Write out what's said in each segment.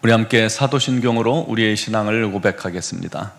우리 함께 사도신경으로 우리의 신앙을 고백하겠습니다.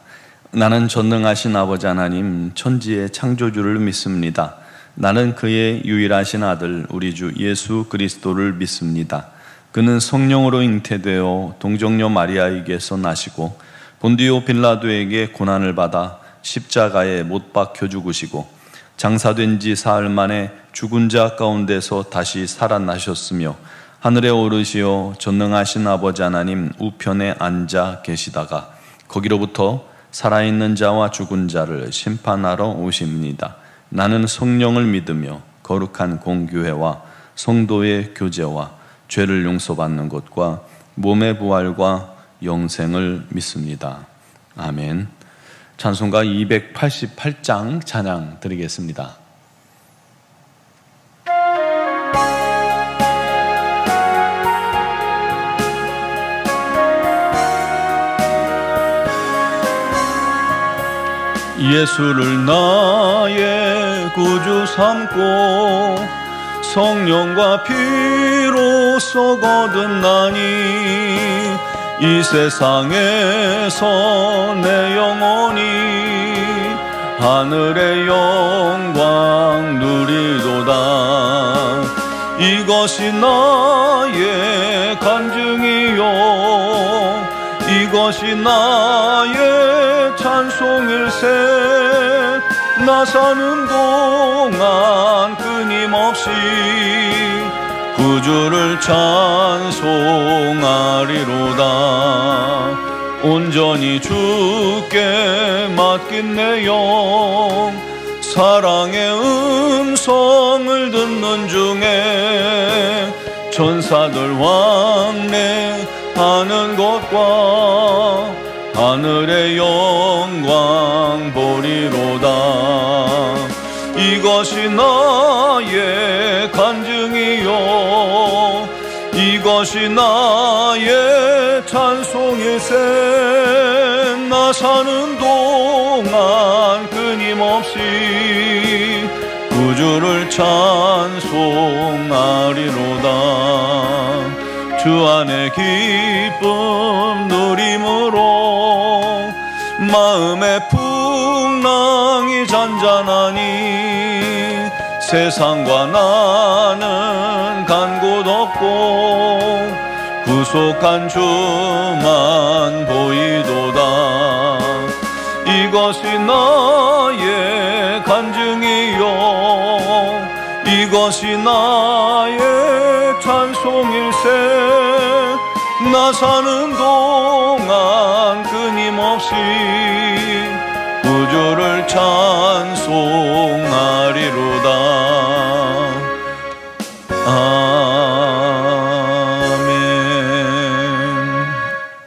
나는 전능하신 아버지 하나님 천지의 창조주를 믿습니다. 나는 그의 유일하신 아들 우리 주 예수 그리스도를 믿습니다. 그는 성령으로 잉태되어 동정녀 마리아에게서 나시고 본디오 빌라도에게 고난을 받아 십자가에 못 박혀 죽으시고 장사된 지 사흘 만에 죽은 자 가운데서 다시 살아나셨으며 하늘에 오르시어 전능하신 아버지 하나님 우편에 앉아 계시다가 거기로부터 살아있는 자와 죽은 자를 심판하러 오십니다. 나는 성령을 믿으며 거룩한 공교회와 성도의 교제와 죄를 용서받는 것과 몸의 부활과 영생을 믿습니다. 아멘. 찬송가 288장 찬양 드리겠습니다. 예수를 나의 구주 삼고 성령과 피로써 거듭 나니 이 세상에서 내 영혼이 하늘의 영광 누리도다. 이것이 나의 간증이요 이것이 나의 찬송일세. 나 사는 동안 끊임없이 구주를 찬송하리로다. 온전히 주께 맡긴 내 영 사랑의 음성을 듣는 중에 천사들 왕래하는 것과 하늘의 영광 보리로다. 이것이 나의 간증이요 이것이 나의 찬송일세. 나 사는 동안 끊임없이 구주를 찬송하리로다. 주 안의 기쁨 누림으로 마음의 풍랑이 잔잔하니 세상과 나는 간 곳 없고 구속한 주만 보이도다. 이것이 나의 간증이요 이것이 나의 찬송일세. 나 사는 동안 끊임없이 구주를 찬송하리로다. 아멘.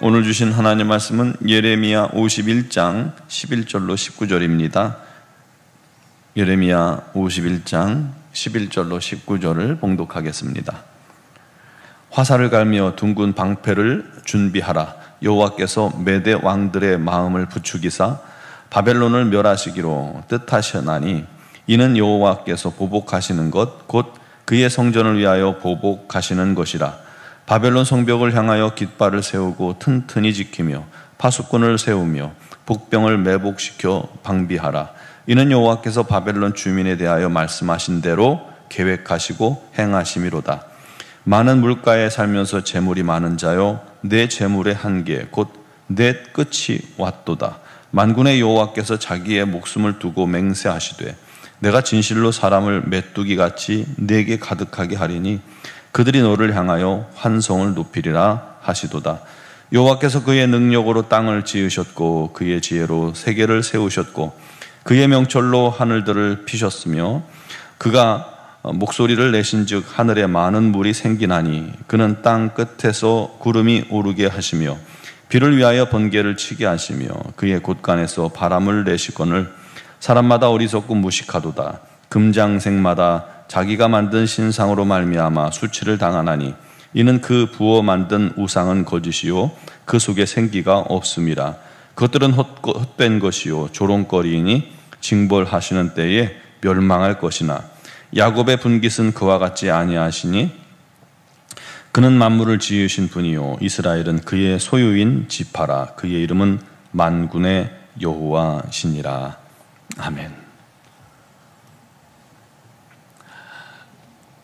오늘 주신 하나님 말씀은 예레미야 51장 11절로 19절입니다. 예레미야 51장 11절로 19절을 봉독하겠습니다. 화살을 갈며 둥근 방패를 준비하라. 여호와께서 메대 왕들의 마음을 부추기사 바벨론을 멸하시기로 뜻하셨나니 이는 여호와께서 보복하시는 것 곧 그의 성전을 위하여 보복하시는 것이라. 바벨론 성벽을 향하여 깃발을 세우고 튼튼히 지키며 파수꾼을 세우며 복병을 매복시켜 방비하라. 이는 여호와께서 바벨론 주민에 대하여 말씀하신 대로 계획하시고 행하심이로다. 많은 물가에 살면서 재물이 많은 자여 내 재물의 한계 곧 내 끝이 왔도다. 만군의 여호와께서 자기의 목숨을 두고 맹세하시되 내가 진실로 사람을 메뚜기같이 내게 가득하게 하리니 그들이 너를 향하여 환성을 높이리라 하시도다. 여호와께서 그의 능력으로 땅을 지으셨고 그의 지혜로 세계를 세우셨고 그의 명철로 하늘들을 피셨으며 그가 목소리를 내신즉 하늘에 많은 물이 생기나니 그는 땅 끝에서 구름이 오르게 하시며 비를 위하여 번개를 치게 하시며 그의 곳간에서 바람을 내시거늘 사람마다 어리석고 무식하도다. 금장색마다 자기가 만든 신상으로 말미암아 수치를 당하나니 이는 그 부어 만든 우상은 거짓이요 그 속에 생기가 없음이라. 그것들은 헛된 것이요 조롱거리이니 징벌하시는 때에 멸망할 것이나 야곱의 분깃은 그와 같지 아니하시니 그는 만물을 지으신 분이요 이스라엘은 그의 소유인 지파라. 그의 이름은 만군의 여호와시니라. 아멘.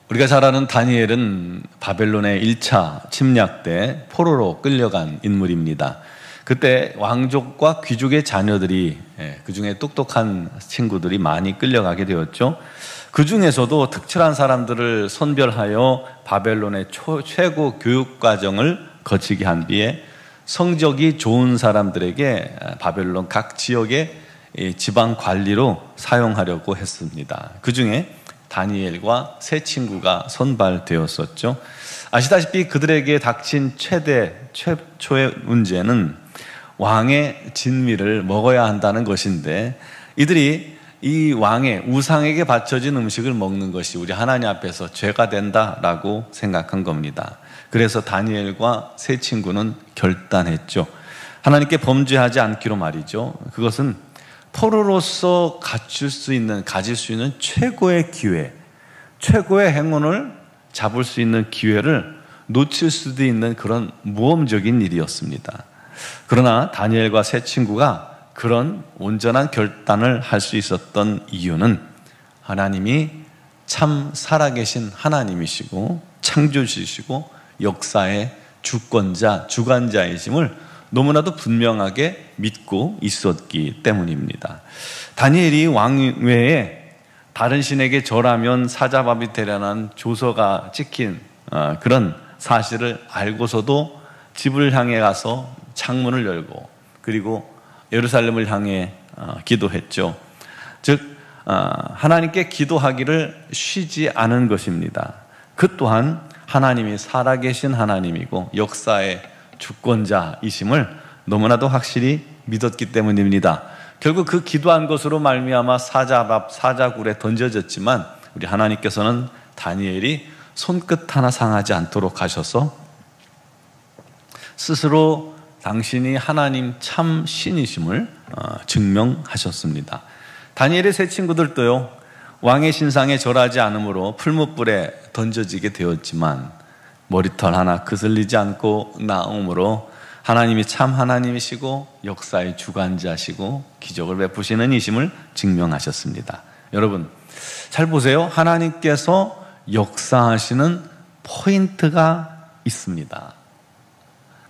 우리가 잘 아는 다니엘은 바벨론의 1차 침략 때 포로로 끌려간 인물입니다. 그때 왕족과 귀족의 자녀들이, 그 중에 똑똑한 친구들이 많이 끌려가게 되었죠. 그 중에서도 특출한 사람들을 선별하여 바벨론의 최고 교육과정을 거치게 한 뒤에 성적이 좋은 사람들에게 바벨론 각 지역의 지방 관리로 사용하려고 했습니다. 그 중에 다니엘과 세 친구가 선발되었었죠. 아시다시피 그들에게 닥친 최초의 문제는 왕의 진미를 먹어야 한다는 것인데, 이들이 이 왕의 우상에게 바쳐진 음식을 먹는 것이 우리 하나님 앞에서 죄가 된다라고 생각한 겁니다. 그래서 다니엘과 세 친구는 결단했죠. 하나님께 범죄하지 않기로 말이죠. 그것은 포로로서 가질 수 있는 최고의 기회, 최고의 행운을 잡을 수 있는 기회를 놓칠 수도 있는 그런 모험적인 일이었습니다. 그러나 다니엘과 세 친구가 그런 온전한 결단을 할 수 있었던 이유는 하나님이 참 살아계신 하나님이시고 창조주시고 역사의 주권자, 주관자이심을 너무나도 분명하게 믿고 있었기 때문입니다. 다니엘이 왕 외에 다른 신에게 절하면 사자밥이 되려는 조서가 찍힌 그런 사실을 알고서도 집을 향해 가서 창문을 열고 그리고 예루살렘을 향해 기도했죠. 즉 하나님께 기도하기를 쉬지 않은 것입니다. 그 또한 하나님이 살아계신 하나님이고 역사의 주권자이심을 너무나도 확실히 믿었기 때문입니다. 결국 그 기도한 것으로 말미암아 사자굴에 던져졌지만 우리 하나님께서는 다니엘이 손끝 하나 상하지 않도록 하셔서 스스로 당신이 하나님 참 신이심을 증명하셨습니다. 다니엘의 세 친구들도요, 왕의 신상에 절하지 않으므로 풀무불에 던져지게 되었지만 머리털 하나 그슬리지 않고 나옴으로 하나님이 참 하나님이시고 역사의 주관자시고 기적을 베푸시는 이심을 증명하셨습니다. 여러분 잘 보세요. 하나님께서 역사하시는 포인트가 있습니다.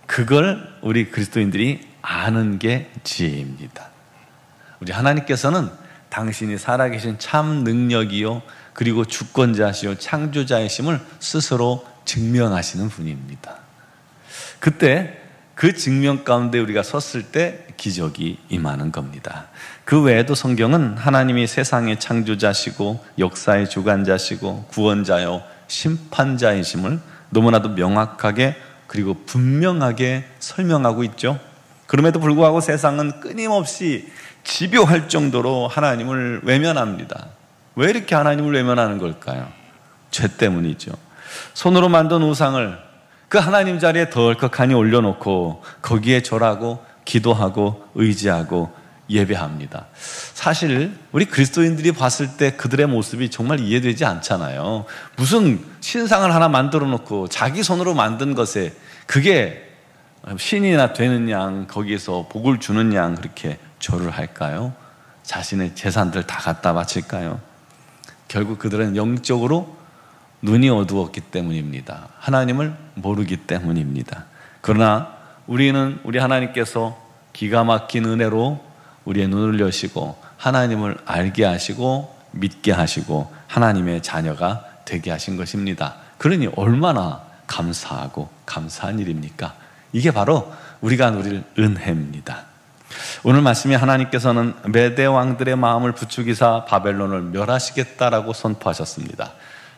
그걸 우리 그리스도인들이 아는 게 지혜입니다. 우리 하나님께서는 당신이 살아계신 참 능력이요 그리고 주권자시요 창조자이심을 스스로 증명하시는 분입니다. 그때 그 증명 가운데 우리가 섰을 때 기적이 임하는 겁니다. 그 외에도 성경은 하나님이 세상의 창조자시고 역사의 주관자시고 구원자요 심판자이심을 너무나도 명확하게 그리고 분명하게 설명하고 있죠. 그럼에도 불구하고 세상은 끊임없이 집요할 정도로 하나님을 외면합니다. 왜 이렇게 하나님을 외면하는 걸까요? 죄 때문이죠. 손으로 만든 우상을 그 하나님 자리에 덜컥하니 올려놓고 거기에 절하고 기도하고 의지하고 예배합니다. 사실 우리 그리스도인들이 봤을 때 그들의 모습이 정말 이해되지 않잖아요. 무슨 신상을 하나 만들어 놓고 자기 손으로 만든 것에 그게 신이나 되는 양, 거기에서 복을 주는 양 그렇게 절을 할까요? 자신의 재산들 다 갖다 바칠까요? 결국 그들은 영적으로 눈이 어두웠기 때문입니다. 하나님을 모르기 때문입니다. 그러나 우리는 우리 하나님께서 기가 막힌 은혜로 우리의 눈을 여시고 하나님을 알게 하시고 믿게 하시고 하나님의 자녀가 되게 하신 것입니다. 그러니 얼마나 감사하고 감사한 일입니까? 이게 바로 우리가 누릴 은혜입니다. 오늘 말씀에 하나님께서는 메대 왕들의 마음을 부추기사 바벨론을 멸하시겠다라고 선포하셨습니다.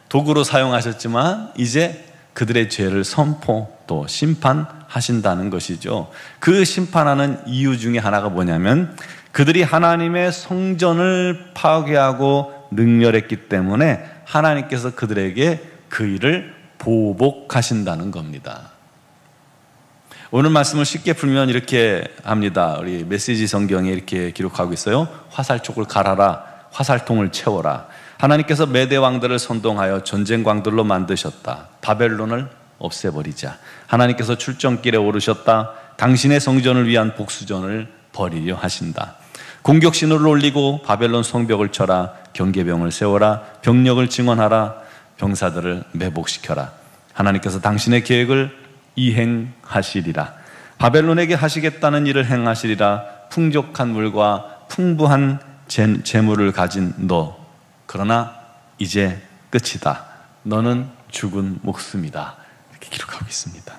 도구로 사용하셨지만 이제 그들의 죄를 선포 또 심판하신다는 것이죠. 그 심판하는 이유 중에 하나가 뭐냐면 그들이 하나님의 성전을 파괴하고 능멸했기 때문에 하나님께서 그들에게 그 일을 보복하신다는 겁니다. 오늘 말씀을 쉽게 풀면 이렇게 합니다. 우리 메시지 성경에 이렇게 기록하고 있어요. 화살촉을 갈아라, 화살통을 채워라. 하나님께서 메대 왕들을 선동하여 전쟁 광들로 만드셨다. 바벨론을 없애버리자. 하나님께서 출정길에 오르셨다. 당신의 성전을 위한 복수전을 벌이려 하신다. 공격신호를 올리고 바벨론 성벽을 쳐라. 경계병을 세워라. 병력을 증원하라. 병사들을 매복시켜라. 하나님께서 당신의 계획을 이행하시리라. 바벨론에게 하시겠다는 일을 행하시리라. 풍족한 물과 풍부한 재물을 가진 너, 그러나 이제 끝이다. 너는 죽은 목숨이다. 이렇게 기록하고 있습니다.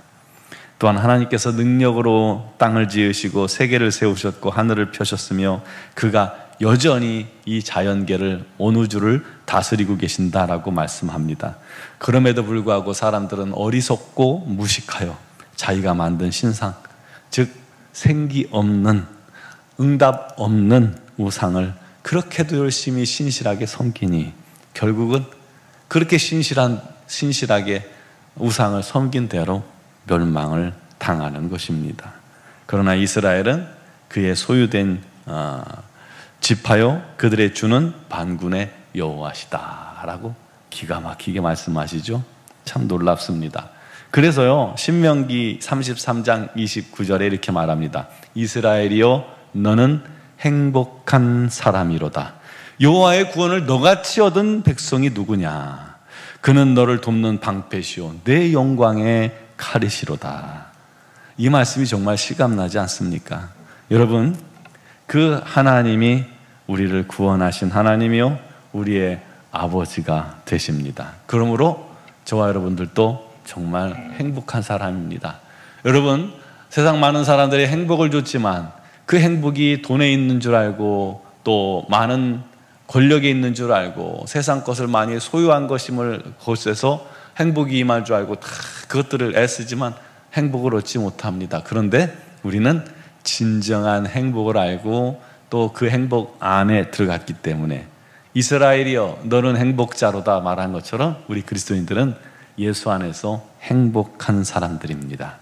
또한 하나님께서 능력으로 땅을 지으시고 세계를 세우셨고 하늘을 펴셨으며 그가 여전히 이 자연계를 온 우주를 다스리고 계신다라고 말씀합니다. 그럼에도 불구하고 사람들은 어리석고 무식하여 자기가 만든 신상, 즉 생기 없는, 응답 없는 우상을 그렇게도 열심히 신실하게 섬기니 결국은 그렇게 신실하게 우상을 섬긴 대로 멸망을 당하는 것입니다. 그러나 이스라엘은 그의 소유된 지파요 그들의 주는 만군의 여호와시다라고 기가 막히게 말씀하시죠. 참 놀랍습니다. 그래서요 신명기 33장 29절에 이렇게 말합니다. 이스라엘이여 너는 행복한 사람이로다. 여호와의 구원을 너같이 얻은 백성이 누구냐? 그는 너를 돕는 방패시오 내 영광의 칼이시로다. 이 말씀이 정말 실감나지 않습니까? 여러분, 그 하나님이 우리를 구원하신 하나님이요 우리의 아버지가 되십니다. 그러므로 저와 여러분들도 정말 행복한 사람입니다. 여러분, 세상 많은 사람들이 행복을 줬지만 그 행복이 돈에 있는 줄 알고 또 많은 권력에 있는 줄 알고 세상 것을 많이 소유한 것임을 곳에서 행복이 임할 줄 알고 다 그것들을 애쓰지만 행복을 얻지 못합니다. 그런데 우리는 진정한 행복을 알고 또 그 행복 안에 들어갔기 때문에 이스라엘이여 너는 행복자로다 말한 것처럼 우리 그리스도인들은 예수 안에서 행복한 사람들입니다.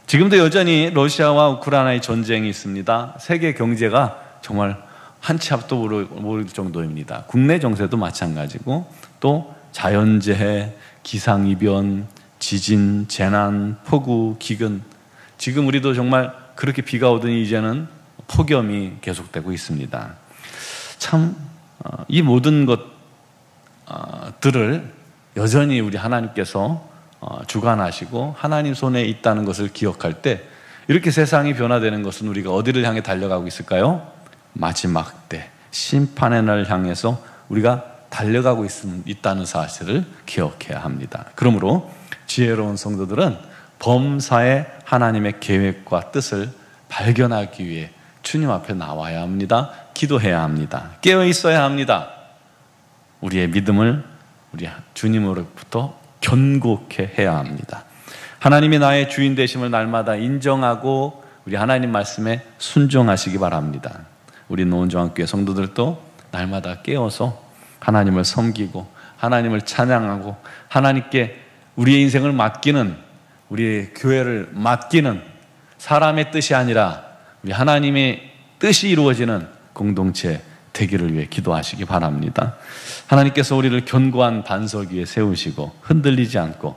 지금도 여전히 러시아와 우크라이나의 전쟁이 있습니다. 세계 경제가 정말 한 치 앞도 모를 정도입니다. 국내 정세도 마찬가지고 또 자연재해, 기상이변, 지진, 재난, 폭우, 기근, 지금 우리도 정말 그렇게 비가 오더니 이제는 폭염이 계속되고 있습니다. 참 이 모든 것들을 여전히 우리 하나님께서 주관하시고 하나님 손에 있다는 것을 기억할 때 이렇게 세상이 변화되는 것은 우리가 어디를 향해 달려가고 있을까요? 마지막 때 심판의 날 향해서 우리가 달려가고 있다는 사실을 기억해야 합니다. 그러므로 지혜로운 성도들은 범사에 하나님의 계획과 뜻을 발견하기 위해 주님 앞에 나와야 합니다. 기도해야 합니다. 깨어 있어야 합니다. 우리의 믿음을 우리 주님으로부터 견고케 해야 합니다. 하나님이 나의 주인 되심을 날마다 인정하고 우리 하나님 말씀에 순종하시기 바랍니다. 우리 노원정학교회 성도들도 날마다 깨어서 하나님을 섬기고 하나님을 찬양하고 하나님께 우리의 인생을 맡기는, 우리의 교회를 맡기는 사람의 뜻이 아니라 우리 하나님의 뜻이 이루어지는 공동체 되기를 위해 기도하시기 바랍니다. 하나님께서 우리를 견고한 반석 위에 세우시고 흔들리지 않고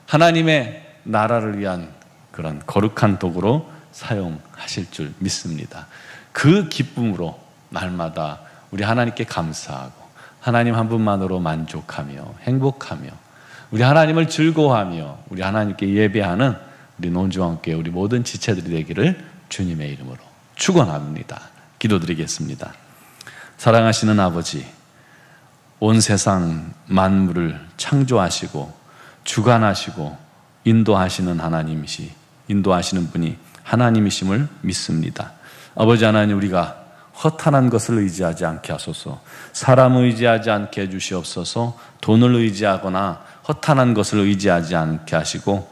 하나님의 나라를 위한 그런 거룩한 도구로 사용하실 줄 믿습니다. 그 기쁨으로 날마다 우리 하나님께 감사하고 하나님 한 분만으로 만족하며 행복하며 우리 하나님을 즐거워하며 우리 하나님께 예배하는 우리 논중앙교회 우리 모든 지체들이 되기를 주님의 이름으로 축원합니다. 기도드리겠습니다. 사랑하시는 아버지, 온 세상 만물을 창조하시고 주관하시고 인도하시는 인도하시는 분이 하나님이심을 믿습니다. 아버지 하나님, 우리가 허탄한 것을 의지하지 않게 하소서. 사람을 의지하지 않게 해주시옵소서. 돈을 의지하거나 허탄한 것을 의지하지 않게 하시고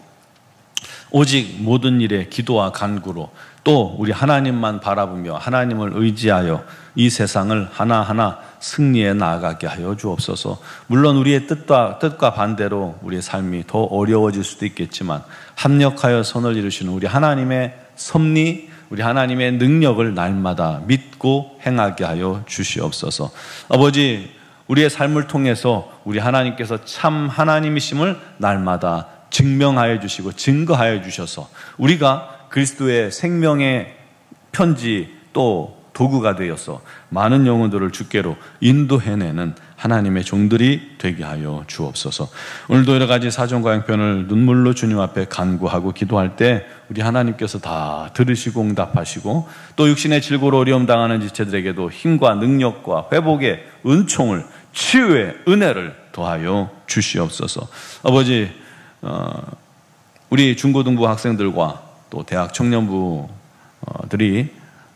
오직 모든 일에 기도와 간구로 또 우리 하나님만 바라보며 하나님을 의지하여 이 세상을 하나하나 승리해 나아가게 하여 주옵소서. 물론 우리의 뜻과 반대로 우리의 삶이 더 어려워질 수도 있겠지만 합력하여 선을 이루시는 우리 하나님의 섭리, 우리 하나님의 능력을 날마다 믿고 행하게 하여 주시옵소서. 아버지, 우리의 삶을 통해서 우리 하나님께서 참 하나님이심을 날마다 증명하여 주시고 증거하여 주셔서 우리가 그리스도의 생명의 편지 또 도구가 되어서 많은 영혼들을 주께로 인도해내는 하나님의 종들이 되게 하여 주옵소서. 오늘도 여러 가지 사정과 형편을 눈물로 주님 앞에 간구하고 기도할 때 우리 하나님께서 다 들으시고 응답하시고 또 육신의 질고로 어려움 당하는 지체들에게도 힘과 능력과 회복의 은총을, 치유의 은혜를 더하여 주시옵소서. 아버지, 우리 중고등부 학생들과 또 대학 청년부들이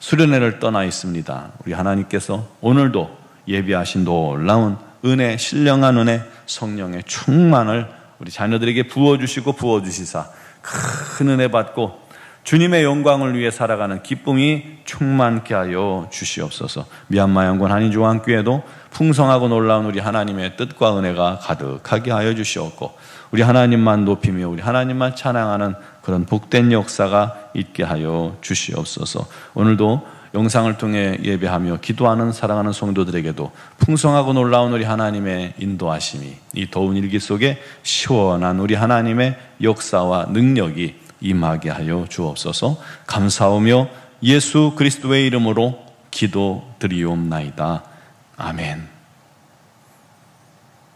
수련회를 떠나 있습니다. 우리 하나님께서 오늘도 예비하신 놀라운 은혜, 신령한 은혜, 성령의 충만을 우리 자녀들에게 부어주시고 부어주시사 큰 은혜 받고 주님의 영광을 위해 살아가는 기쁨이 충만케 하여 주시옵소서. 미얀마 양군 한인중앙교회도 풍성하고 놀라운 우리 하나님의 뜻과 은혜가 가득하게 하여 주시옵고 우리 하나님만 높이며 우리 하나님만 찬양하는 그런 복된 역사가 있게 하여 주시옵소서. 오늘도 영상을 통해 예배하며 기도하는 사랑하는 성도들에게도 풍성하고 놀라운 우리 하나님의 인도하심이 이 더운 일기 속에 시원한 우리 하나님의 역사와 능력이 임하게 하여 주옵소서. 감사하며 예수 그리스도의 이름으로 기도드리옵나이다. 아멘.